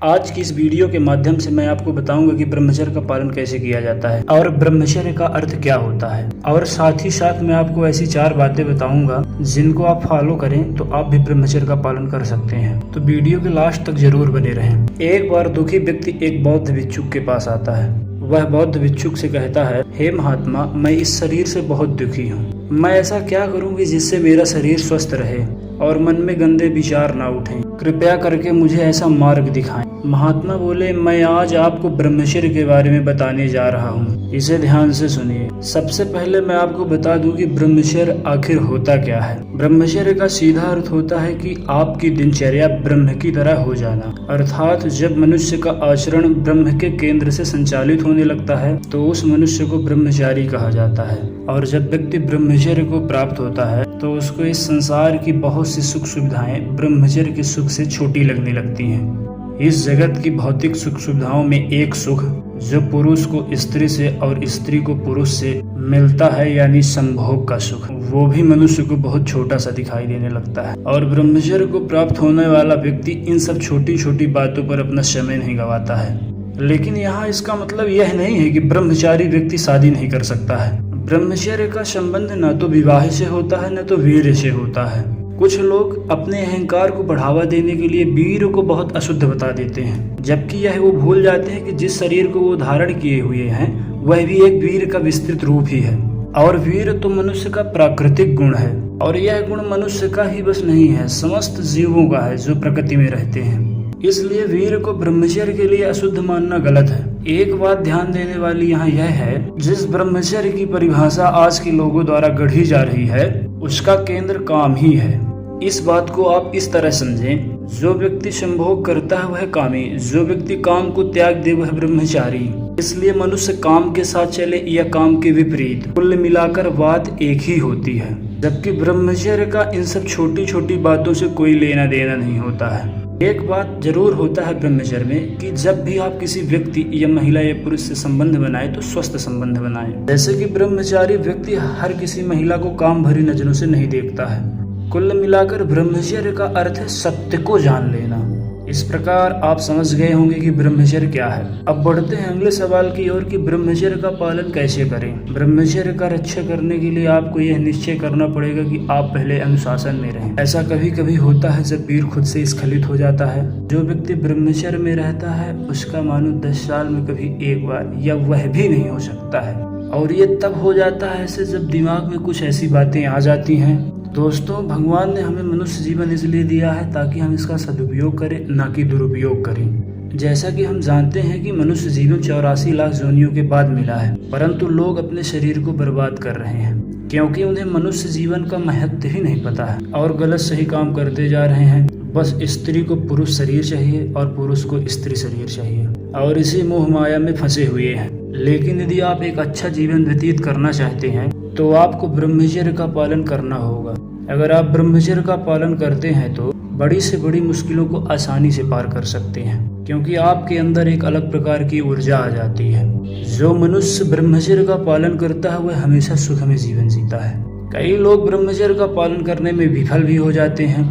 आज की इस वीडियो के माध्यम से मैं आपको बताऊंगा कि ब्रह्मचर्य का पालन कैसे किया जाता है और ब्रह्मचर्य का अर्थ क्या होता है, और साथ ही साथ मैं आपको ऐसी 4 बातें बताऊंगा जिनको आप फॉलो करें तो आप भी ब्रह्मचर्य का पालन कर सकते हैं। तो वीडियो के लास्ट तक जरूर बने रहें। एक बार दुखी व्यक्ति एक बौद्ध भिक्षुक के पास आता है। वह बौद्ध भिक्षुक से कहता है, हे महात्मा, मैं इस शरीर से बहुत दुखी हूँ। मैं ऐसा क्या करूँ कि जिससे मेरा शरीर स्वस्थ रहे और मन में गंदे विचार ना उठें। कृपया करके मुझे ऐसा मार्ग दिखाएं। महात्मा बोले, मैं आज आपको ब्रह्मचर्य के बारे में बताने जा रहा हूँ, इसे ध्यान से सुनिए। सबसे पहले मैं आपको बता दूं कि ब्रह्मचर्य आखिर होता क्या है। ब्रह्मचर्य का सीधा अर्थ होता है कि आपकी दिनचर्या ब्रह्म की तरह हो जाना, अर्थात जब मनुष्य का आचरण ब्रह्म के केंद्र से संचालित होने लगता है तो उस मनुष्य को ब्रह्मचारी कहा जाता है। और जब व्यक्ति ब्रह्मचर्य को प्राप्त होता है तो उसको इस संसार की बहुत सी सुख सुविधाएं ब्रह्मचर्य के सुख से छोटी लगने लगती हैं। इस जगत की भौतिक सुख सुविधाओं में एक सुख जो पुरुष को स्त्री से और स्त्री को पुरुष से मिलता है, यानी संभोग का सुख, वो भी मनुष्य को बहुत छोटा सा दिखाई देने लगता है। और ब्रह्मचर्य को प्राप्त होने वाला व्यक्ति इन सब छोटी छोटी बातों पर अपना समय नहीं गंवाता है। लेकिन यहाँ इसका मतलब यह नहीं है कि ब्रह्मचारी व्यक्ति शादी नहीं कर सकता है। ब्रह्मचर्य का संबंध न तो विवाह से होता है न तो वीर्य से होता है। कुछ लोग अपने अहंकार को बढ़ावा देने के लिए वीर्य को बहुत अशुद्ध बता देते हैं, जबकि यह वो भूल जाते हैं कि जिस शरीर को वो धारण किए हुए हैं वह भी एक वीर्य का विस्तृत रूप ही है। और वीर्य तो मनुष्य का प्राकृतिक गुण है, और यह गुण मनुष्य का ही बस नहीं है, समस्त जीवों का है जो प्रकृति में रहते हैं। इसलिए वीर्य को ब्रह्मचर्य के लिए अशुद्ध मानना गलत है। एक बात ध्यान देने वाली यहाँ यह है, जिस ब्रह्मचर्य की परिभाषा आज के लोगों द्वारा गढ़ी जा रही है उसका केंद्र काम ही है। इस बात को आप इस तरह समझें, जो व्यक्ति संभोग करता है वह कामी, जो व्यक्ति काम को त्याग दे वह ब्रह्मचारी। इसलिए मनुष्य काम के साथ चले या काम के विपरीत, कुल मिलाकर बात एक ही होती है। जबकि ब्रह्मचर्य का इन सब छोटी छोटी बातों से कोई लेना देना नहीं होता है। एक बात जरूर होता है ब्रह्मचर्य में कि जब भी आप किसी व्यक्ति या महिला या पुरुष से संबंध बनाए तो स्वस्थ संबंध बनाए। जैसे कि ब्रह्मचारी व्यक्ति हर किसी महिला को काम भरी नजरों से नहीं देखता है। कुल मिलाकर ब्रह्मचर्य का अर्थ है सत्य को जान लेना। इस प्रकार आप समझ गए होंगे कि ब्रह्मचर्य क्या है। अब बढ़ते हैं अगले सवाल की ओर कि ब्रह्मचर्य का पालन कैसे करें। ब्रह्मचर्य का रक्षा करने के लिए आपको यह निश्चय करना पड़ेगा कि आप पहले अनुशासन में रहें। ऐसा कभी कभी होता है जब वीर खुद से स्खलित हो जाता है। जो व्यक्ति ब्रह्मचर्य में रहता है उसका मानो 10 साल में कभी एक बार या वह भी नहीं हो सकता है, और ये तब हो जाता है ऐसे जब दिमाग में कुछ ऐसी बातें आ जाती हैं। दोस्तों, भगवान ने हमें मनुष्य जीवन इसलिए दिया है ताकि हम इसका सदुपयोग करें, न कि दुरुपयोग करें। जैसा कि हम जानते हैं कि मनुष्य जीवन 84 लाख योनियों के बाद मिला है, परंतु लोग अपने शरीर को बर्बाद कर रहे हैं क्योंकि उन्हें मनुष्य जीवन का महत्व ही नहीं पता है और गलत सही काम करते जा रहे हैं। बस स्त्री को पुरुष शरीर चाहिए और पुरुष को स्त्री शरीर चाहिए, और इसी मोह माया में फंसे हुए हैं। लेकिन यदि आप एक अच्छा जीवन व्यतीत करना चाहते हैं तो आपको ब्रह्मचर्य का पालन करना होगा। अगर आप ब्रह्मचर्य का पालन करते हैं तो बड़ी से बड़ी मुश्किलों को आसानी से पार कर सकते हैं, क्योंकि आपके अंदर एक अलग प्रकार की ऊर्जा आ जाती है। जो मनुष्य ब्रह्मचर्य का पालन करता है वह हमेशा सुखमय जीवन जीता है। कई लोग ब्रह्मचर्य का पालन करने में विफल भी हो जाते हैं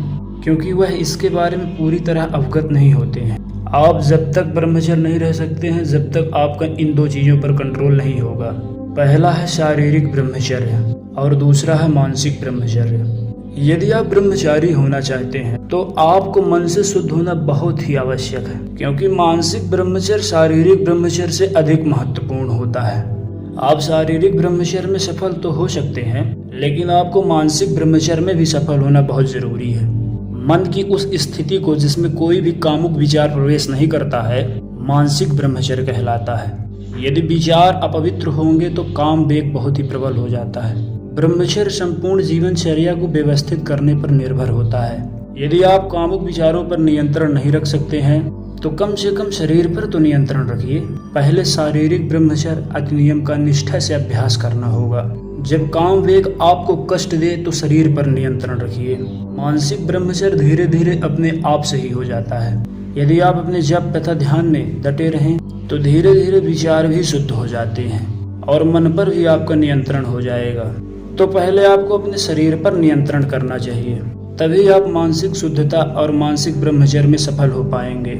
क्योंकि वह इसके बारे में पूरी तरह अवगत नहीं होते हैं। आप जब तक ब्रह्मचर्य नहीं रह सकते हैं जब तक आपका इन 2 चीजों पर कंट्रोल नहीं होगा। पहला है शारीरिक ब्रह्मचर्य और दूसरा है मानसिक ब्रह्मचर्य। यदि आप ब्रह्मचारी होना चाहते हैं तो आपको मन से शुद्ध होना बहुत ही आवश्यक है, क्योंकि मानसिक ब्रह्मचर्य शारीरिक ब्रह्मचर्य से अधिक महत्वपूर्ण होता है। आप शारीरिक ब्रह्मचर्य में सफल तो हो सकते हैं, लेकिन आपको मानसिक ब्रह्मचर्य में भी सफल होना बहुत जरूरी है। मन की उस स्थिति को जिसमें कोई भी कामुक विचार प्रवेश नहीं करता है मानसिक ब्रह्मचर्य कहलाता है। यदि विचार अपवित्र होंगे तो काम वेग बहुत ही प्रबल हो जाता है। ब्रह्मचर्य संपूर्ण जीवनचर्या को व्यवस्थित करने पर निर्भर होता है। यदि आप कामुक विचारों पर नियंत्रण नहीं रख सकते हैं तो कम से कम शरीर पर तो नियंत्रण रखिए। पहले शारीरिक ब्रह्मचर्य अधिनियम का निष्ठा से अभ्यास करना होगा। जब काम वेग आपको कष्ट दे तो शरीर पर नियंत्रण रखिए। मानसिक ब्रह्मचर्य धीरे धीरे अपने आप से ही हो जाता है। यदि आप अपने जप तथा ध्यान में डटे रहें तो धीरे धीरे विचार भी शुद्ध हो जाते हैं और मन पर भी आपका नियंत्रण हो जाएगा। तो पहले आपको अपने शरीर पर नियंत्रण करना चाहिए, तभी आप मानसिक शुद्धता और मानसिक ब्रह्मचर्य में सफल हो पाएंगे।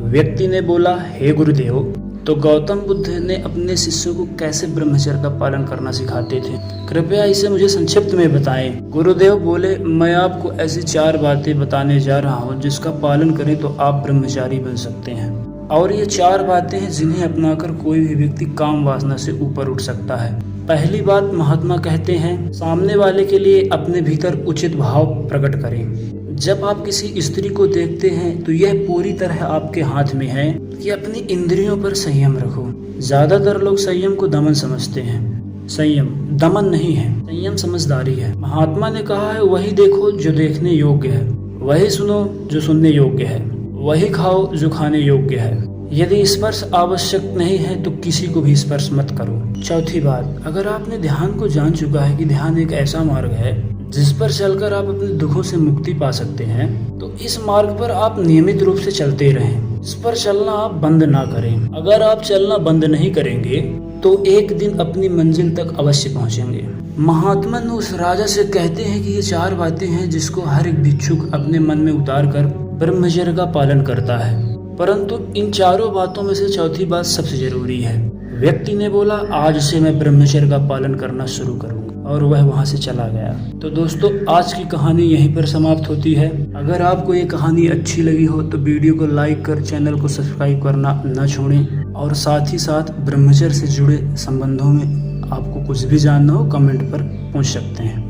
व्यक्ति ने बोला, हे गुरुदेव, तो गौतम बुद्ध ने अपने शिष्यों को कैसे ब्रह्मचर्य का पालन करना सिखाते थे? कृपया इसे मुझे संक्षिप्त में बताएं। गुरुदेव बोले, मैं आपको ऐसी 4 बातें बताने जा रहा हूँ जिसका पालन करें तो आप ब्रह्मचारी बन सकते हैं। और ये 4 बातें हैं जिन्हें अपनाकर कोई भी व्यक्ति काम वासना से ऊपर उठ सकता है। पहली बात, महात्मा कहते हैं, सामने वाले के लिए अपने भीतर उचित भाव प्रकट करें। जब आप किसी स्त्री को देखते हैं तो यह पूरी तरह आपके हाथ में है कि अपनी इंद्रियों पर संयम रखो। ज्यादातर लोग संयम को दमन समझते हैं। संयम दमन नहीं है, संयम समझदारी है। महात्मा ने कहा है, वही देखो जो देखने योग्य है, वही सुनो जो सुनने योग्य है, वही खाओ जो खाने योग्य है। यदि स्पर्श आवश्यक नहीं है तो किसी को भी स्पर्श मत करो। चौथी बात, अगर आपने ध्यान को जान चुका है कि ध्यान एक ऐसा मार्ग है जिस पर चलकर आप अपने दुखों से मुक्ति पा सकते हैं, तो इस मार्ग पर आप नियमित रूप से चलते रहें। इस पर चलना आप बंद ना करें। अगर आप चलना बंद नहीं करेंगे तो एक दिन अपनी मंजिल तक अवश्य पहुंचेंगे। महात्मा ने उस राजा से कहते हैं कि ये 4 बातें हैं जिसको हर एक भिक्षुक अपने मन में उतार कर ब्रह्मचर्य का पालन करता है, परंतु इन 4 बातों में से चौथी बात सबसे जरूरी है। व्यक्ति ने बोला, आज से मैं ब्रह्मचर्य का पालन करना शुरू करूंगा, और वह वहां से चला गया। तो दोस्तों, आज की कहानी यहीं पर समाप्त होती है। अगर आपको ये कहानी अच्छी लगी हो तो वीडियो को लाइक कर चैनल को सब्सक्राइब करना न छोड़ें, और साथ ही साथ ब्रह्मचर्य से जुड़े संबंधों में आपको कुछ भी जानना हो कमेंट पर पूछ सकते हैं।